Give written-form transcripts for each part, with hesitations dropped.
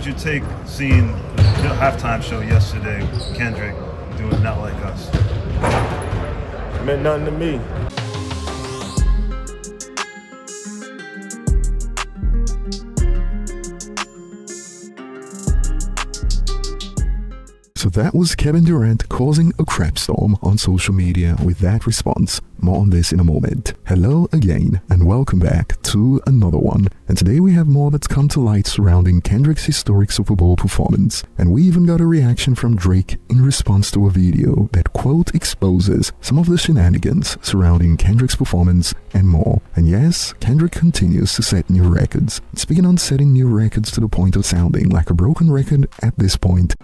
would you take seeing the halftime show yesterday, Kendrick doing Not Like Us? It meant nothing to me. So that was Kevin Durant causing a crap storm on social media with that response. More on this in a moment. Hello again and welcome back to another one. And today we have more that's come to light surrounding Kendrick's historic Super Bowl performance. And we even got a reaction from Drake in response to a video that quote exposes some of the shenanigans surrounding Kendrick's performance and more. And yes, Kendrick continues to set new records. Speaking on setting new records to the point of sounding like a broken record at this point.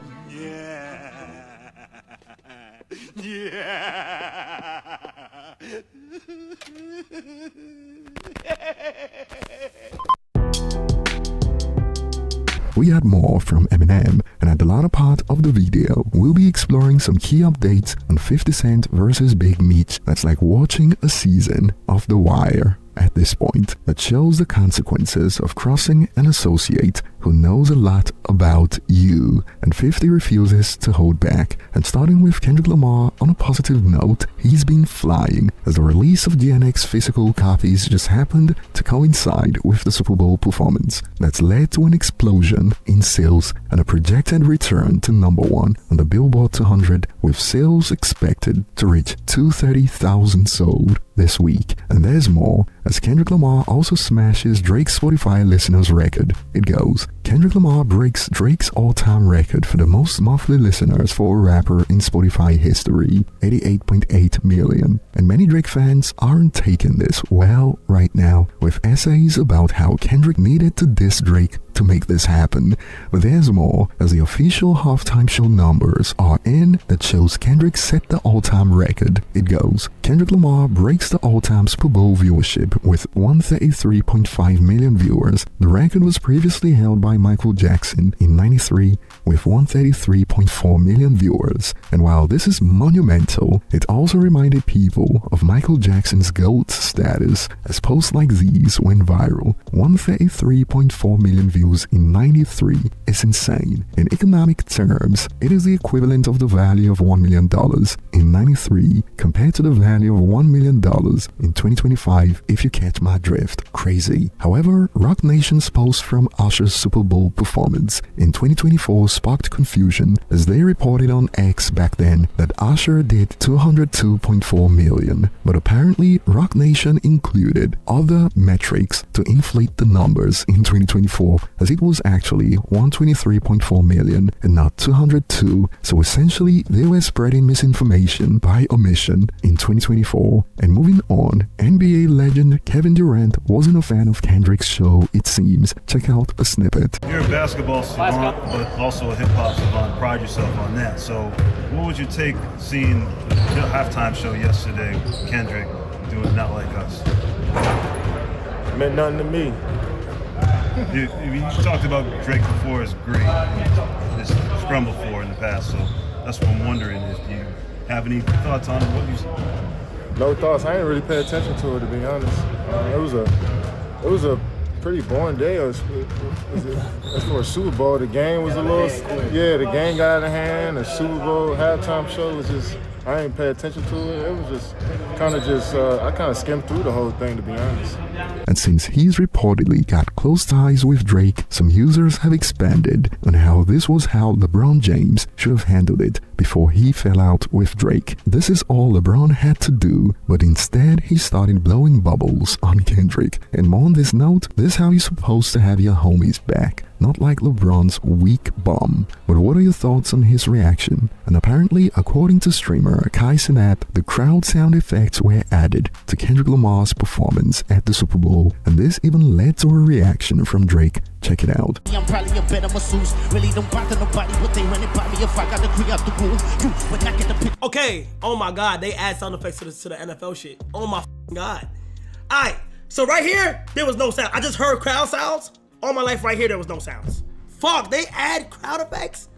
We had more from Eminem, and at the latter part of the video, we'll be exploring some key updates on 50 Cent versus Big Meech. That's like watching a season of The Wire at this point, that shows the consequences of crossing an associate who knows a lot about you, and 50 refuses to hold back. And starting with Kendrick Lamar on a positive note, he's been flying as the release of GNX physical copies just happened to coincide with the Super Bowl performance. That's led to an explosion in sales and a projected return to #1 on the Billboard 200, with sales expected to reach 230,000 sold this week. And there's more, as Kendrick Lamar also smashes Drake's Spotify listeners record. It goes, Kendrick Lamar breaks Drake's all-time record for the most monthly listeners for a rapper in Spotify history, 88.8 million. And many Drake fans aren't taking this well right now, with essays about how Kendrick needed to diss Drake to make this happen. But there's more, as the official halftime show numbers are in that shows Kendrick set the all-time record. It goes, Kendrick Lamar breaks the all-time Super Bowl viewership with 133.5 million viewers. The record was previously held by Michael Jackson in '93 with 133.4 million viewers. And while this is monumental, it also reminded people of Michael Jackson's GOAT status, as posts like these went viral. 133.4 million views in '93 is insane. In economic terms, it is the equivalent of the value of $1 million in '93 compared to the value of $1 million in 2025, if you catch my drift. Crazy. However, Roc Nation's post from Usher's Super Bowl performance in 2024 sparked confusion, as they reported on X back then that Usher did 202.4 million, but apparently Roc Nation included other metrics to inflate the numbers in 2024, as it was actually 123.4 million and not 202. So essentially they were spreading misinformation by omission in 2024. And moving on, NBA legend Kevin Durant wasn't a fan of Kendrick's show, it seems. Check out a snippet. You're a basketball savant, but also a hip-hop savant. Pride yourself on that. So what would you take seeing the halftime show yesterday, Kendrick doing Not Like Us? It meant nothing to me. You talked about Drake before as great, this scrum before in the past, so that's what I'm wondering is, do you have any thoughts on what you said? No thoughts. I didn't really pay attention to it, to be honest. It was a pretty boring day. As for a Super Bowl, the game was a little, the game got out of hand. The Super Bowl halftime show was just, I didn't pay attention to it. It was just I kind of skimmed through the whole thing, to be honest. And since he's reportedly got close ties with Drake, some users have expanded on how this was how LeBron James should have handled it before he fell out with Drake. This is all LeBron had to do, but instead he started blowing bubbles on Kendrick. And more on this note, this is how you're supposed to have your homies back. Not like LeBron's weak bum. But what are your thoughts on his reaction? And apparently, according to streamer Kai Cenat, the crowd sound effects were added to Kendrick Lamar's performance at the Super Bowl, and this even led to a reaction from Drake. Check it out. I'm probably a better masseuse. Really don't bother nobody what they running by me if I got to creep out the room. You would not get the pick. Okay, oh my God, they add sound effects to the NFL shit. Oh my God. All right, so right here, there was no sound. I just heard crowd sounds. All my life right here, there was no sounds. Fuck, they add crowd effects?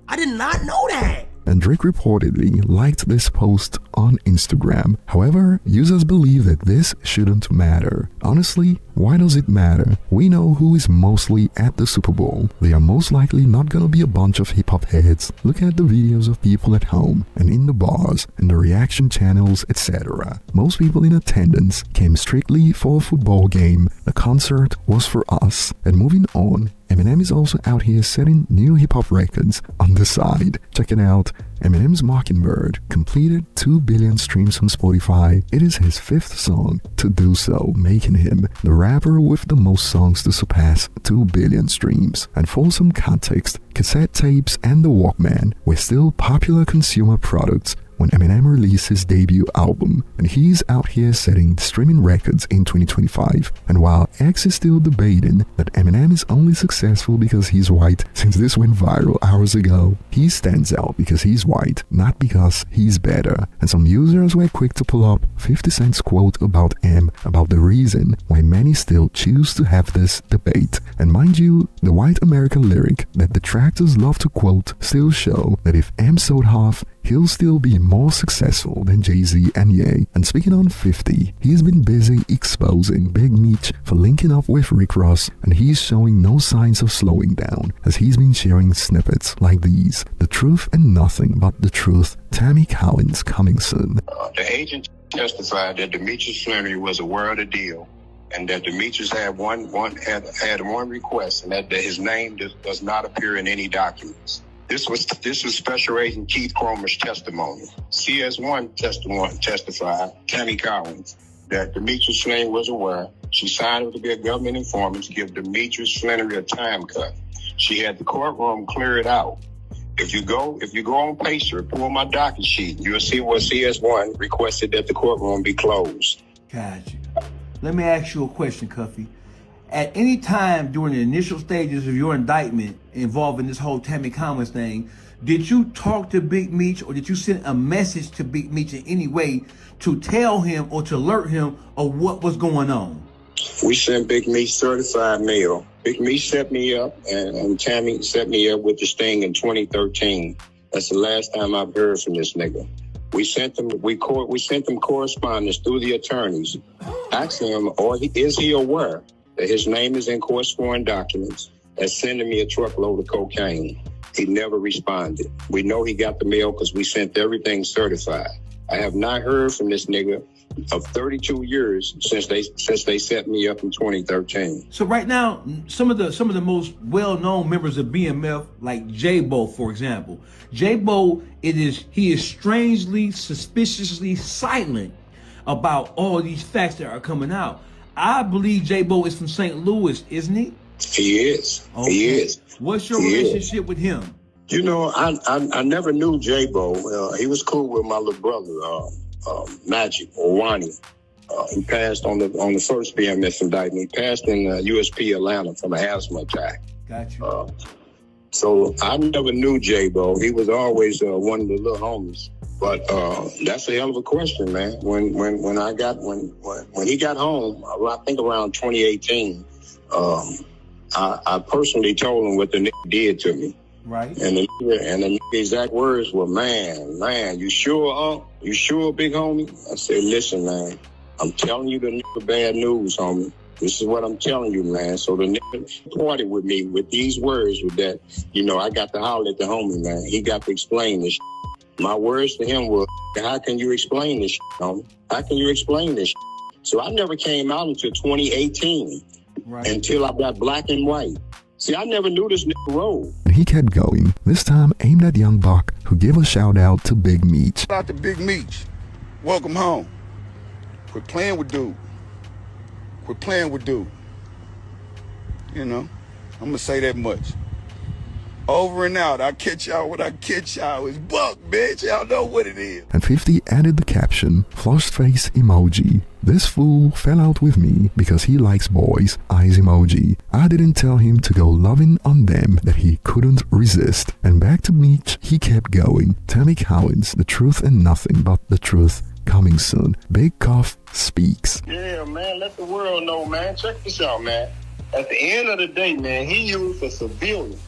I did not know that. and Drake reportedly liked this post on Instagram. However, users believe that this shouldn't matter. Honestly, why does it matter? We know who is mostly at the Super Bowl. They are most likely not gonna be a bunch of hip-hop heads. Look at the videos of people at home and in the bars and the reaction channels, etc. Most people in attendance came strictly for a football game. The concert was for us. And moving on, Eminem is also out here setting new hip-hop records on the side. Check it out. Eminem's Mockingbird completed 2 billion streams on Spotify. It is his 5th song to do so, making him the rapper with the most songs to surpass 2 billion streams. And for some context, cassette tapes and the Walkman were still popular consumer products when Eminem released his debut album, and he's out here setting streaming records in 2025. And while X is still debating that Eminem is only successful because he's white, since this went viral hours ago, he stands out because he's white, not because he's better. And some users were quick to pull up 50 Cent's quote about M, about the reason why many still choose to have this debate. And mind you, the white American lyric that detractors love to quote still show that if M sold half, he'll still be more successful than Jay-Z and Ye. And speaking on 50, he's been busy exposing Big Meech for linking up with Rick Ross, and he's showing no signs of slowing down, as he's been sharing snippets like these. The truth and nothing but the truth. Tammy Collins coming soon. The agent testified that Demetrius Flannery was aware of the deal, and that Demetrius had one request, and that his name does not appear in any documents. This was Special Agent Keith Cromer's testimony. CS1 testified, Tammy Collins, that Demetrius Flannery was aware. She signed to be a government informant to give Demetrius Flannery a time cut. She had the courtroom cleared out. If you go on Pacer, pull my docket sheet, you'll see where CS1 requested that the courtroom be closed. Gotcha. Let me ask you a question, Cuffy. At any time during the initial stages of your indictment involving this whole Tammy Collins thing, did you talk to Big Meech, or did you send a message to Big Meech in any way to tell him or to alert him of what was going on? We sent Big Meech certified mail. Big Meech set me up, and Tammy set me up with this thing in 2013. That's the last time I've heard from this nigga. We sent them correspondence through the attorneys, asking him, is he aware that his name is in court sworn documents, and sending me a truckload of cocaine. He never responded. We know he got the mail because we sent everything certified. I have not heard from this nigga of 32 years since they set me up in 2013. So right now, some of the most well-known members of BMF, like J-Bo, for example, J-Bo, he is strangely, suspiciously silent about all these facts that are coming out. I believe J-Bo is from St. Louis, isn't he? He is. Okay. He is. What's your relationship with him? You know, I never knew J-Bo. He was cool with my little brother, Magic, or Wani. He passed on the first BMF indictment. He passed in USP Atlanta from an asthma attack. Got you. So I never knew J-Bo. He was always one of the little homies. But that's a hell of a question, man. When he got home, I think around 2018, I personally told him what the nigga did to me. Right. And the exact words were, man, you sure, You sure, big homie? I said, listen, man, I'm telling you the nigga bad news, homie. This is what I'm telling you, man. So the nigga parted with me with these words with that, I got to holler at the homie, man. He got to explain this shit. My words to him were, how can you explain this shit, homie? How can you explain this shit? So I never came out until 2018, until I got black and white. See, I never knew this nigga rolled. And he kept going, this time aimed at Young Buck, who gave a shout out to Big Meech. Shout out to Big Meech. Welcome home. Quit playing with dude. Quit playing with dude. I'm gonna say that much. Over and out. I catch y'all when I catch y'all. It's Buck, bitch. Y'all know what it is. And 50 added the caption, flushed face emoji. This fool fell out with me because he likes boys, eyes emoji. I didn't tell him to go loving on them that he couldn't resist. And back to Meech, he kept going. Tammy Collins, the truth and nothing but the truth. Coming soon. Big Cuff speaks. Yeah, man, let the world know, man. Check this out, man. At the end of the day, man, he used a civilian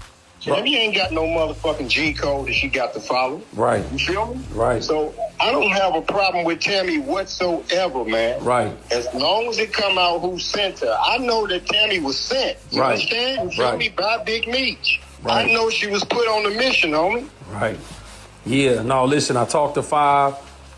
Tammy ain't got no motherfucking G code that she got to follow. Right. You feel me? Right. So I don't have a problem with Tammy whatsoever, man. Right. As long as it come out who sent her. I know that Tammy was sent. You Right. understand? You feel Right. me? By Big Meech. Right. I know she was put on the mission, homie. Right. Yeah. No, listen, I talked to Five.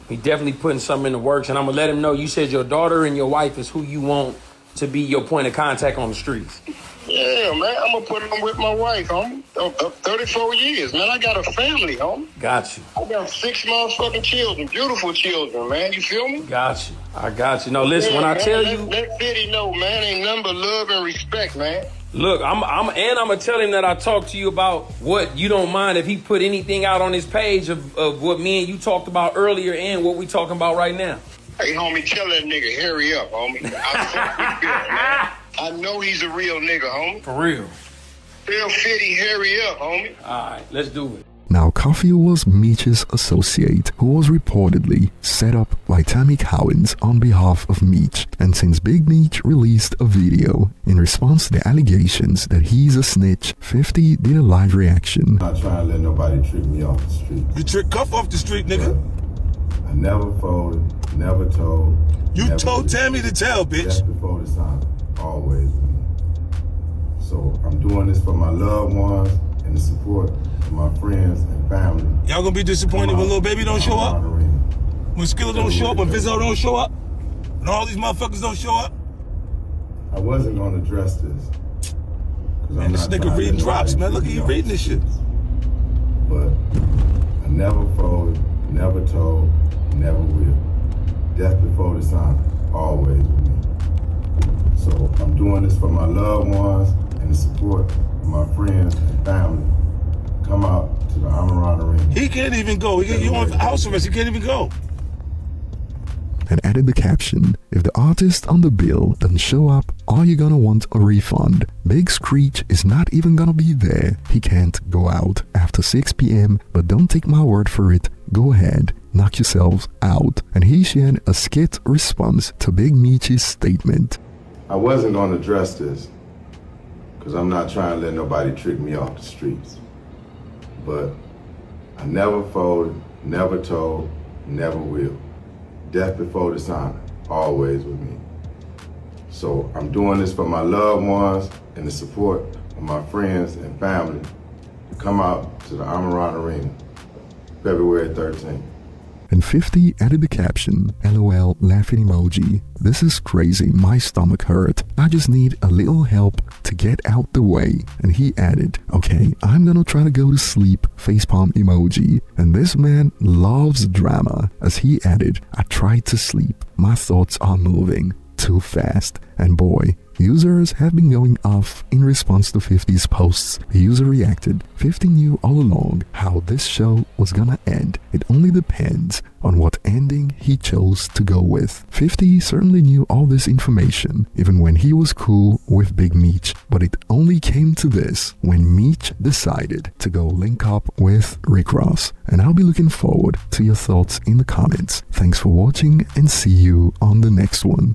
He definitely putting something in the works, and I'm going to let him know you said your daughter and your wife is who you want to be your point of contact on the streets. Yeah, man. I'm going to put them with my wife, homie. 34 years, man. I got a family, homie. Got you. I got 6 motherfucking children. Beautiful children, man. You feel me? Got you. I got you. No, listen, when I man, tell you... Let Fitty know, man. Ain't nothing but love and respect, man. Look, I'm gonna tell him that I talked to you about what you don't mind if he put anything out on his page of what me and you talked about earlier and what we talking about right now. Hey, homie, tell that nigga, hurry up, homie. I know he's a real nigga, homie. For real. Tell Fitty, hurry up, homie. All right, let's do it. Now, Coffee was Meech's associate, who was reportedly set up by Tammy Cowens on behalf of Meech. And since Big Meech released a video in response to the allegations that he's a snitch, 50 did a live reaction. I'm not trying to let nobody trick me off the street. You trick Cuff off the street, nigga. I never folded, never told. You never told did. Tammy to tell, bitch. Just before the sign, always with me. So I'm doing this for my loved ones and the support of my friends and family. Y'all gonna be disappointed when Little Baby don't show up? When Skilla don't show up? When Vizzo don't show up? When all these motherfuckers don't show up? I wasn't gonna address this. Man, this nigga reading drops, man. Look at you reading this shit. But I never folded, never told, never will. Death before the sign, always with me. So I'm doing this for my loved ones and the support of my friends and family. Come out to the Amaran Arena. He can't even go. You on house arrest. He can't even go. And added the caption, if the artist on the bill doesn't show up, are you gonna want a refund? Big Screech is not even gonna be there. He can't go out after 6 p.m, but don't take my word for it. Go ahead, knock yourselves out. And he shared a skit response to Big Meech's statement. I wasn't gonna address this, because I'm not trying to let nobody trick me off the streets. But I never folded, never told, never will. Death before the sign, always with me. So I'm doing this for my loved ones and the support of my friends and family to come out to the Amaran Arena, February 13th. And 50 added the caption, LOL laughing emoji. This is crazy, my stomach hurt. I just need a little help to get out the way. And he added, okay, I'm gonna try to go to sleep, facepalm emoji. And this man loves drama, as he added, I tried to sleep, my thoughts are moving too fast. And boy, users have been going off in response to 50's posts. The user reacted, 50 knew all along how this show was gonna end. It only depends on what ending he chose to go with. 50 certainly knew all this information, even when he was cool with Big Meech, but it only came to this when Meech decided to go link up with Rick Ross. And I'll be looking forward to your thoughts in the comments. Thanks for watching and see you on the next one.